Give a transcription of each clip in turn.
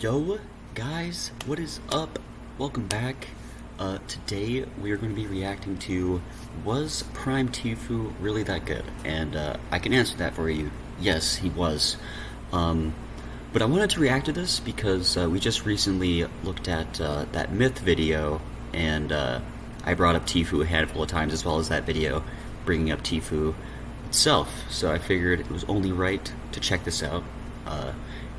Yo, guys, what is up? Welcome back. Today we are going to be reacting to, was Prime Tfue really that good? And I can answer that for you. Yes, he was. But I wanted to react to this because we just recently looked at that Myth video, and I brought up Tfue a handful of times, as well as that video bringing up Tfue itself. So I figured it was only right to check this out.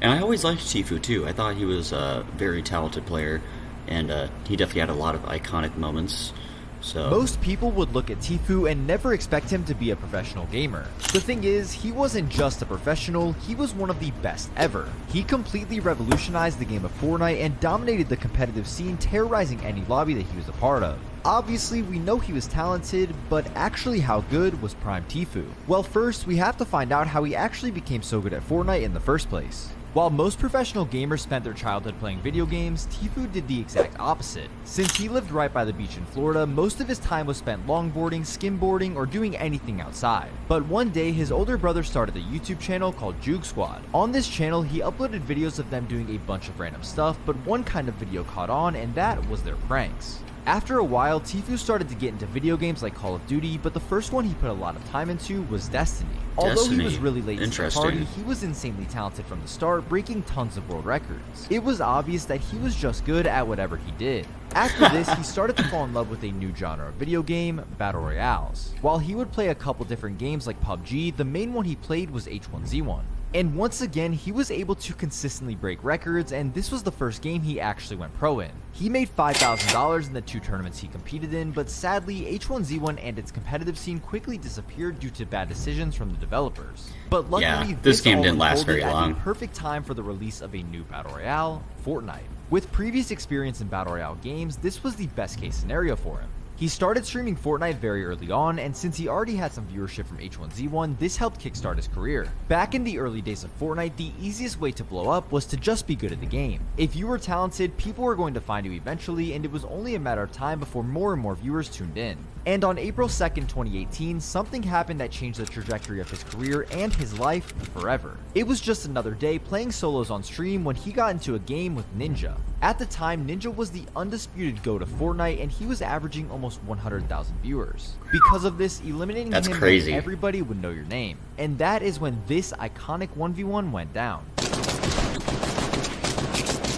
And I always liked Tfue too. I thought he was a very talented player, and he definitely had a lot of iconic moments. So most people would look at Tfue and never expect him to be a professional gamer. The thing is, he wasn't just a professional, he was one of the best ever. He completely revolutionized the game of Fortnite and dominated the competitive scene, terrorizing any lobby that he was a part of. Obviously, we know he was talented, but actually how good was Prime Tfue? Well, first, we have to find out how he actually became so good at Fortnite in the first place. While most professional gamers spent their childhood playing video games, Tfue did the exact opposite. Since he lived right by the beach in Florida, most of his time was spent longboarding, skimboarding, or doing anything outside. But one day, his older brother started a YouTube channel called Juke Squad. On this channel, he uploaded videos of them doing a bunch of random stuff, but one kind of video caught on, and that was their pranks. After a while, Tfue started to get into video games like Call of Duty, but the first one he put a lot of time into was Destiny. Although he was really late to the party, he was insanely talented from the start, breaking tons of world records. It was obvious that he was just good at whatever he did. After this, he started to fall in love with a new genre of video game, Battle Royales. While he would play a couple different games like PUBG, the main one he played was H1Z1. And once again, he was able to consistently break records, and this was the first game he actually went pro in. He made $5,000 in the 2 tournaments he competed in, but sadly, H1Z1 and its competitive scene quickly disappeared due to bad decisions from the developers. But luckily, this game didn't last very long. At the perfect time for the release of a new Battle Royale, Fortnite. With previous experience in Battle Royale games, this was the best case scenario for him. He started streaming Fortnite very early on, and since he already had some viewership from H1Z1, this helped kickstart his career. Back in the early days of Fortnite, the easiest way to blow up was to just be good at the game. If you were talented, people were going to find you eventually, and it was only a matter of time before more and more viewers tuned in. And on April 2nd, 2018, something happened that changed the trajectory of his career and his life forever. It was just another day playing solos on stream when he got into a game with Ninja. At the time, Ninja was the undisputed GOAT of Fortnite, and he was averaging almost 100,000 viewers. Because of this, eliminating him meant everybody would know your name. And that is when this iconic 1v1 went down.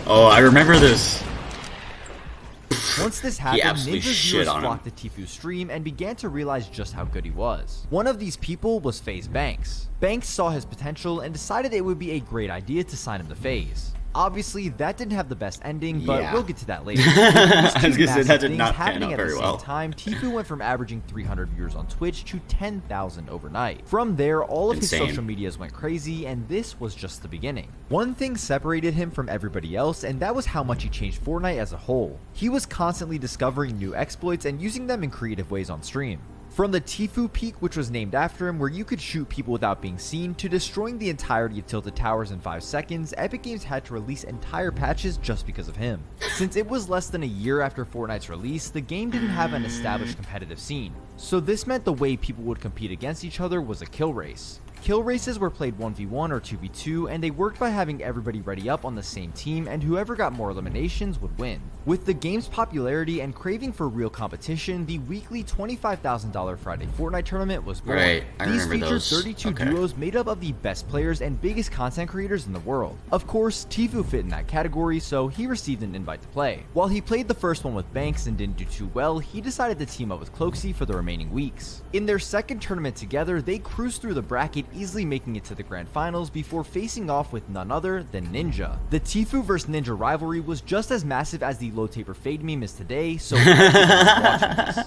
Oh, I remember this. Once this happened, Ninja's viewers flocked to Tfue's stream and began to realize just how good he was. One of these people was FaZe Banks. Banks saw his potential and decided it would be a great idea to sign him to FaZe. Obviously, that didn't have the best ending, but we'll get to that later. I was gonna say that did not pan out very well. At the same time, Tfue went from averaging 300 viewers on Twitch to 10,000 overnight. From there, all of his social medias went crazy, and this was just the beginning. One thing separated him from everybody else, and that was how much he changed Fortnite as a whole. He was constantly discovering new exploits and using them in creative ways on stream. From the Tfue Peak, which was named after him, where you could shoot people without being seen, to destroying the entirety of Tilted Towers in 5 seconds, Epic Games had to release entire patches just because of him. Since it was less than a year after Fortnite's release, the game didn't have an established competitive scene. So this meant the way people would compete against each other was a kill race. Kill races were played 1v1 or 2v2, and they worked by having everybody ready up on the same team, and whoever got more eliminations would win. With the game's popularity and craving for real competition, the weekly $25,000 Friday Fortnite tournament was born. These featured 32 duos made up of the best players and biggest content creators in the world. Of course, Tfue fit in that category, so he received an invite to play. While he played the first one with Banks and didn't do too well, he decided to team up with Cloaksy for the remaining weeks. In their second tournament together, they cruised through the bracket, easily making it to the grand finals before facing off with none other than Ninja. The Tfue vs Ninja rivalry was just as massive as the low taper fade meme is today, so after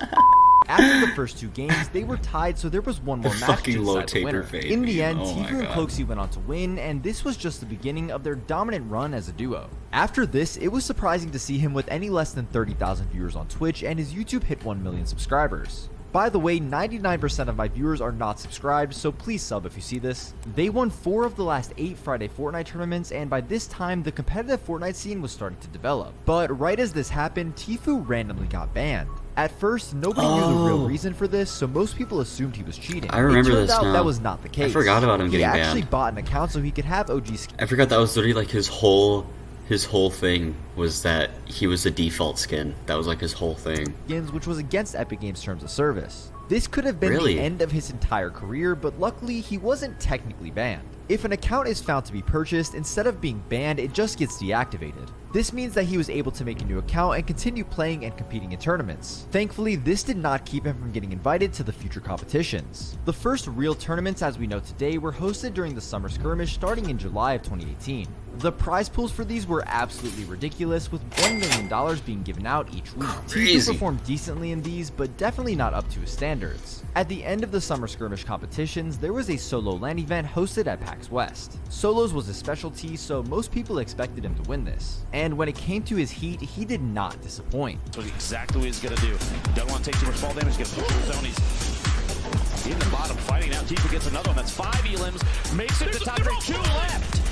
the first 2 games, they were tied, so there was one more match to decide the winner. In the end, Tfue and Cloaksy went on to win, and this was just the beginning of their dominant run as a duo. After this, it was surprising to see him with any less than 30,000 viewers on Twitch, and his YouTube hit 1 million subscribers. By the way, 99% of my viewers are not subscribed, so please sub if you see this. They won 4 of the last 8 Friday Fortnite tournaments, and by this time, the competitive Fortnite scene was starting to develop. But right as this happened, Tfue randomly got banned. At first, nobody knew the real reason for this, so most people assumed he was cheating. I remember this now. That was not the case. I forgot about him getting banned. He actually bought an account so he could have OG skins. I forgot that was literally like his whole his whole thing was that he was the default skin. That was like his whole thing. Which was against Epic Games' terms of service. This could have been Really? the end of his entire career, but luckily he wasn't technically banned. If an account is found to be purchased, instead of being banned, it just gets deactivated. This means that he was able to make a new account and continue playing and competing in tournaments. Thankfully, this did not keep him from getting invited to the future competitions. The first real tournaments as we know today were hosted during the Summer Skirmish starting in July of 2018. The prize pools for these were absolutely ridiculous, with $1 million being given out each week. Tfue performed decently in these, but definitely not up to his standards. At the end of the Summer Skirmish competitions, there was a solo LAN event hosted at PAX West. Solos was his specialty, so most people expected him to win this. And when it came to his heat, he did not disappoint. That's exactly what he's going to do. Doesn't want to take too much fall damage, gets push the zone. He's in the bottom fighting now. Tfue gets another one. That's 5 elims. Makes it to top 3. 2 left.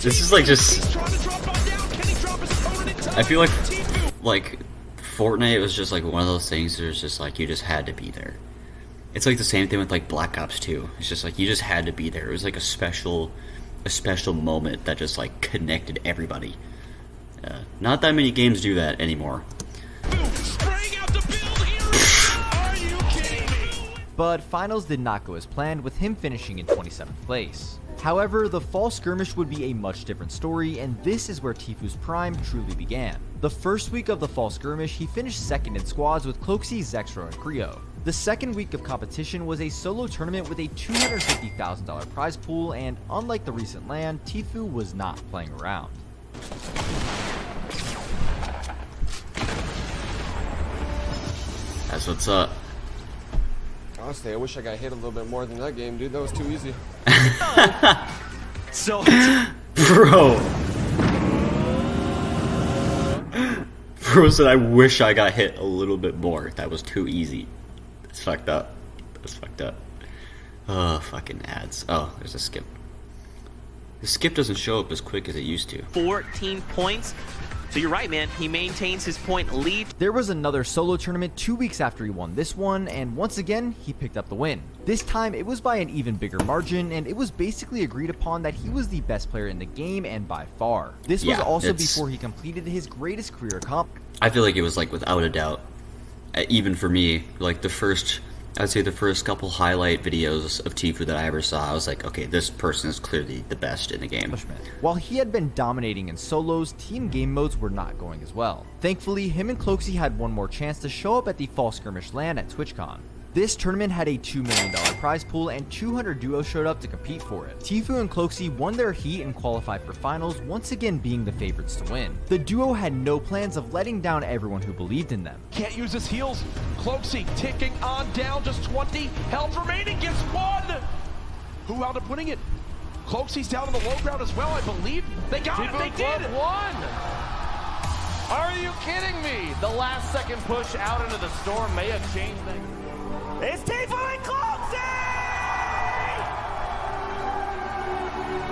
This is like just... I feel like Fortnite was just like one of those things that was just like you just had to be there. It's like the same thing with like Black Ops 2. It's just like you just had to be there. It was like a special moment that just like connected everybody. Not that many games do that anymore. But finals did not go as planned, with him finishing in 27th place. However, the fall skirmish would be a much different story, and this is where Tfue's prime truly began. The first week of the fall skirmish, he finished second in squads with Cloaksy, Zexro, and Creo. The second week of competition was a solo tournament with a $250,000 prize pool, and unlike the recent LAN, Tfue was not playing around. That's what's up. Honestly, I wish I got hit a little bit more than that game, dude. That was too easy. So, Bro said, I wish I got hit a little bit more. That was too easy. That's fucked up. That's fucked up. Oh, fucking ads. Oh, there's a skip. The skip doesn't show up as quick as it used to. 14 points. So you're right, man. He maintains his point lead. There was another solo tournament 2 weeks after he won this one, and once again, he picked up the win. This time, it was by an even bigger margin, and it was basically agreed upon that he was the best player in the game, and by far. This was also before he completed his greatest career accomplishment. I feel like it was like without a doubt, even for me, like I'd say the first couple highlight videos of Tfue that I ever saw, I was like, okay, this person is clearly the best in the game. While he had been dominating in solos, team game modes were not going as well. Thankfully, him and Cloaksy had one more chance to show up at the Fall Skirmish LAN at TwitchCon. This tournament had a $2 million prize pool, and 200 duos showed up to compete for it. Tfue and Cloaksy won their heat and qualified for finals, once again being the favorites to win. The duo had no plans of letting down everyone who believed in them. can't use his heals. Cloaksy ticking on down, just 20 health remaining, gets one. Who wound up winning it? Cloaksy's down on the low ground as well, I believe. They got it, they did! One. Are you kidding me? The last second push out into the storm may have changed things. It's Tfue and Cloaksy!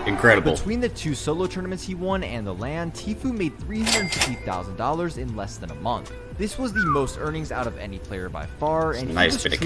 Incredible. Between the 2 solo tournaments he won and the LAN, Tfue made $350,000 in less than a month. This was the most earnings out of any player by far, and he was truly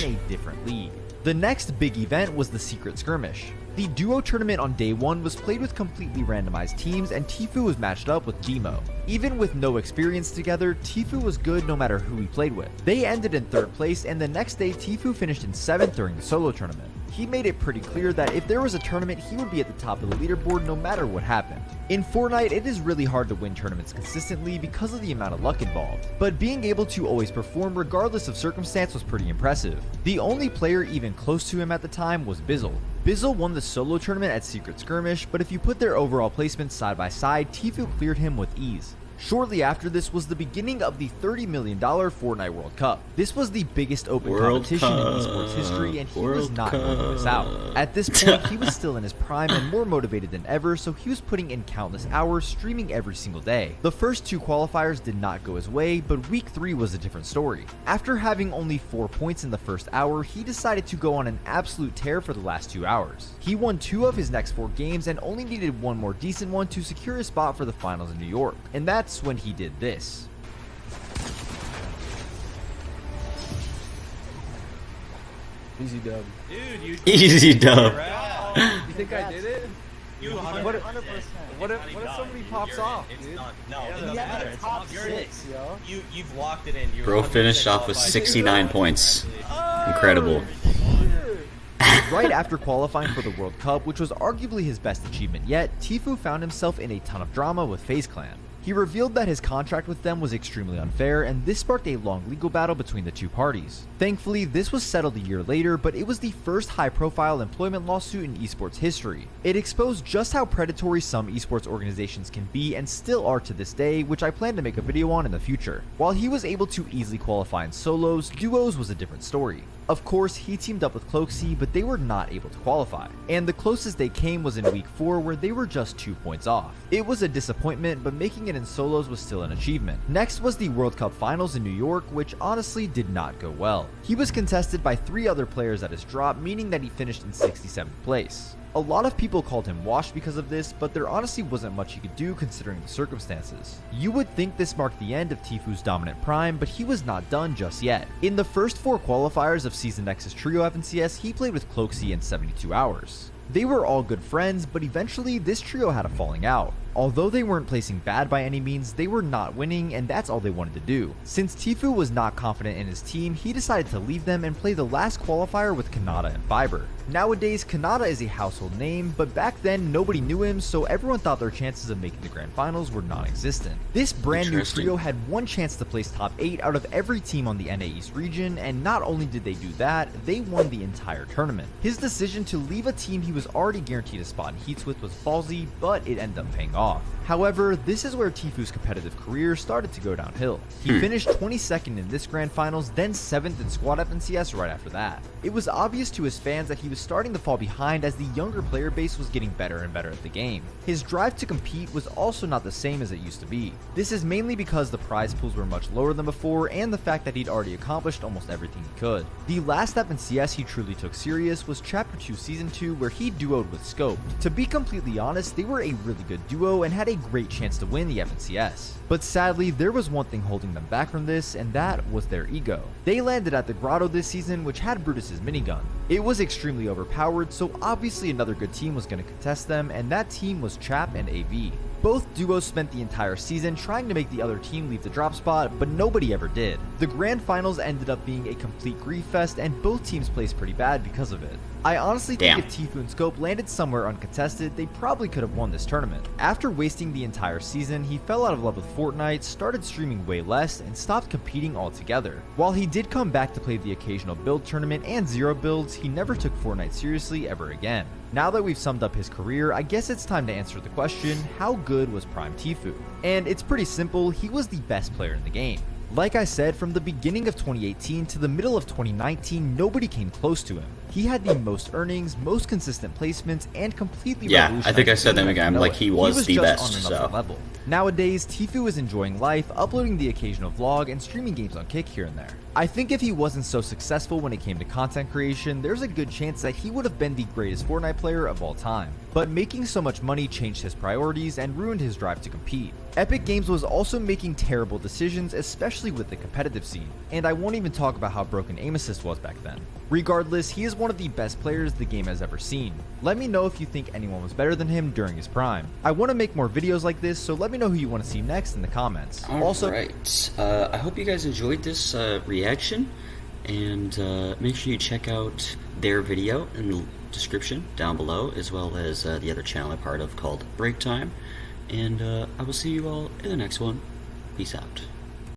in a different league. The next big event was the Secret Skirmish. The duo tournament on day 1 was played with completely randomized teams, and Tfue was matched up with Demo. Even with no experience together, Tfue was good no matter who he played with. They ended in 3rd place, and the next day Tfue finished in 7th during the solo tournament. He made it pretty clear that if there was a tournament, he would be at the top of the leaderboard no matter what happened. In Fortnite, it is really hard to win tournaments consistently because of the amount of luck involved, but being able to always perform regardless of circumstance was pretty impressive. The only player even close to him at the time was Bizzle. Bizzle won the solo tournament at Secret Skirmish, but if you put their overall placements side by side, Tfue cleared him with ease. Shortly after this was the beginning of the $30 million Fortnite World Cup. This was the biggest open competition in esports history, and he was not going to miss out. At this point, he was still in his prime and more motivated than ever, so he was putting in countless hours, streaming every single day. The first 2 qualifiers did not go his way, but week 3 was a different story. After having only 4 points in the first hour, he decided to go on an absolute tear for the last 2 hours. He won 2 of his next 4 games and only needed 1 more decent one to secure a spot for the finals in New York. And that's when he did this. Easy dub. Dude, you Easy dub. You think I did it? What if somebody pops off, dude? No, it doesn't matter. It's top 6, yo. You've locked it in. Bro finished off with 69 points. Incredible. Right after qualifying for the World Cup, which was arguably his best achievement yet, Tfue found himself in a ton of drama with FaZe Clan. He revealed that his contract with them was extremely unfair, and this sparked a long legal battle between the two parties. Thankfully, this was settled a year later, but it was the first high-profile employment lawsuit in esports history. It exposed just how predatory some esports organizations can be and still are to this day, which I plan to make a video on in the future. While he was able to easily qualify in solos, duos was a different story. Of course, he teamed up with Cloakzy, but they were not able to qualify. And the closest they came was in week 4, where they were just 2 points off. It was a disappointment, but making it in solos was still an achievement. Next was the World Cup Finals in New York, which honestly did not go well. He was contested by 3 other players at his drop, meaning that he finished in 67th place. A lot of people called him washed because of this, but there honestly wasn't much he could do considering the circumstances. You would think this marked the end of Tfue's dominant prime, but he was not done just yet. In the first 4 qualifiers of Season X's Trio FNCS, he played with Cloakzy in 72 hours. They were all good friends, but eventually this trio had a falling out. Although they weren't placing bad by any means, they were not winning, and that's all they wanted to do. Since Tfue was not confident in his team, he decided to leave them and play the last qualifier with Kanata and Fiber. Nowadays, Kanata is a household name, but back then nobody knew him, so everyone thought their chances of making the grand finals were non-existent. This brand new trio had one chance to place top 8 out of every team on the NA East region, and not only did they do that, they won the entire tournament. His decision to leave a team he was already guaranteed a spot in heats with was ballsy, but it ended up paying off. However, this is where Tfue's competitive career started to go downhill. He finished 22nd in this grand finals, then 7th in squad FNCS right after that. It was obvious to his fans that he was starting to fall behind as the younger player base was getting better and better at the game. His drive to compete was also not the same as it used to be. This is mainly because the prize pools were much lower than before and the fact that he'd already accomplished almost everything he could. The last FNCS he truly took serious was Chapter 2 Season 2, where he duoed with Scope. To be completely honest, they were a really good duo and had a great chance to win the FNCS. But sadly, there was one thing holding them back from this, and that was their ego. They landed at the Grotto this season, which had Brutus's minigun. It was extremely overpowered, so obviously another good team was going to contest them, and that team was Chap and AV. Both duos spent the entire season trying to make the other team leave the drop spot, but nobody ever did. The grand finals ended up being a complete grief fest, and both teams placed pretty bad because of it. I honestly think if Tfue and Scope landed somewhere uncontested, they probably could have won this tournament. After wasting the entire season, he fell out of love with Fortnite, started streaming way less, and stopped competing altogether. While he did come back to play the occasional build tournament and zero builds, he never took Fortnite seriously ever again. Now that we've summed up his career, I guess it's time to answer the question, how good was Prime Tfue? And it's pretty simple, he was the best player in the game. Like I said, from the beginning of 2018 to the middle of 2019, nobody came close to him. He had the most earnings, most consistent placements, and completely I think I said that again, like he was the best, on another level. Nowadays, Tfue is enjoying life, uploading the occasional vlog, and streaming games on Kick here and there. I think if he wasn't so successful when it came to content creation, there's a good chance that he would have been the greatest Fortnite player of all time. But making so much money changed his priorities and ruined his drive to compete. Epic Games was also making terrible decisions, especially with the competitive scene, and I won't even talk about how broken aim assist was back then. Regardless, he is one of the best players the game has ever seen. Let me know if you think anyone was better than him during his prime. I want to make more videos like this, so let me know who you want to see next in the comments. Alright, I hope you guys enjoyed this reaction, and make sure you check out their video in the description down below, as well as the other channel I'm part of called Break Time. And I will see you all in the next one. Peace out.